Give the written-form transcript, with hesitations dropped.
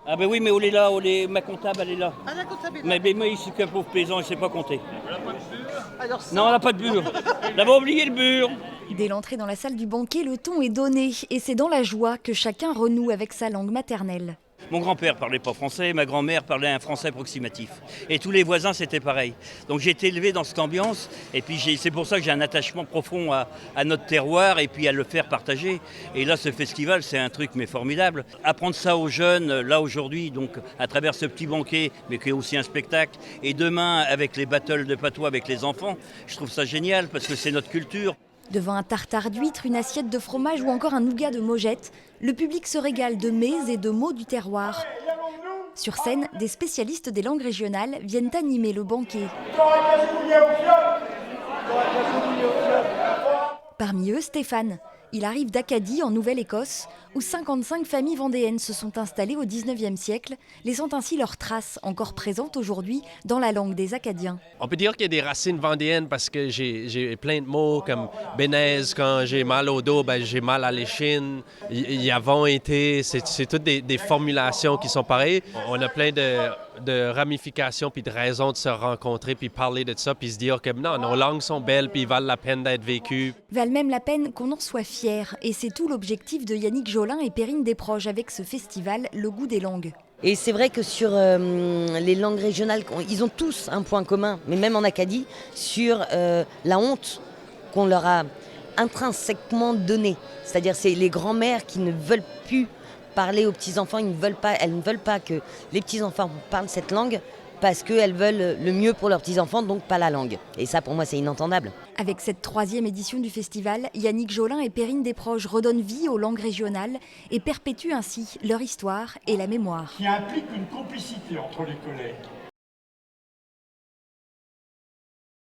Ah ben oui, mais elle est là, ma comptable, elle est là. Ah d'accord, ça Mais moi, je suis qu'un pauvre paysan, je ne sais pas compter. Alors ça, Non, on n'a pas de bure. On avait oublié le bure. Dès l'entrée dans la salle du banquet, le ton est donné et c'est dans la joie que chacun renoue avec sa langue maternelle. Mon grand-père parlait pas français, ma grand-mère parlait un français approximatif. Et tous les voisins, c'était pareil. Donc j'ai été élevé dans cette ambiance. Et puis c'est pour ça que j'ai un attachement profond à notre terroir et puis à le faire partager. Et là, ce festival, c'est un truc mais formidable. Apprendre ça aux jeunes, là aujourd'hui, donc à travers ce petit banquet, mais qui est aussi un spectacle. Et demain, avec les battles de patois avec les enfants, je trouve ça génial parce que c'est notre culture. Devant un tartare d'huîtres, une assiette de fromage ou encore un nougat de Mogette, le public se régale de mets et de mots du terroir. Sur scène, des spécialistes des langues régionales viennent animer le banquet. Parmi eux, Stéphane. Il arrive d'Acadie, en Nouvelle-Écosse, où 55 familles vendéennes se sont installées au 19e siècle, laissant ainsi leurs traces encore présentes aujourd'hui dans la langue des Acadiens. On peut dire qu'il y a des racines vendéennes parce que j'ai plein de mots comme bénaise, quand j'ai mal au dos, ben j'ai mal à l'échine. Y avons été, c'est toutes des formulations qui sont pareilles. On a plein de ramifications puis de raisons de se rencontrer puis parler de ça puis se dire que non, nos langues sont belles puis ils valent la peine d'être vécues. Valent même la peine qu'on en soit fier. Et c'est tout l'objectif de Yannick Jolin et Perrine Desproges avec ce festival Le Goût des langues. Et c'est vrai que sur les langues régionales, ils ont tous un point commun, mais même en Acadie, sur la honte qu'on leur a intrinsèquement donnée. C'est-à-dire c'est les grands-mères qui ne veulent plus parler aux petits-enfants, elles ne veulent pas que les petits-enfants parlent cette langue parce qu'elles veulent le mieux pour leurs petits-enfants, donc pas la langue. Et ça, pour moi, c'est inentendable. Avec cette 3e édition du festival, Yannick Jolin et Perrine Desproges redonnent vie aux langues régionales et perpétuent ainsi leur histoire et la mémoire. Qui implique une complicité entre les collègues.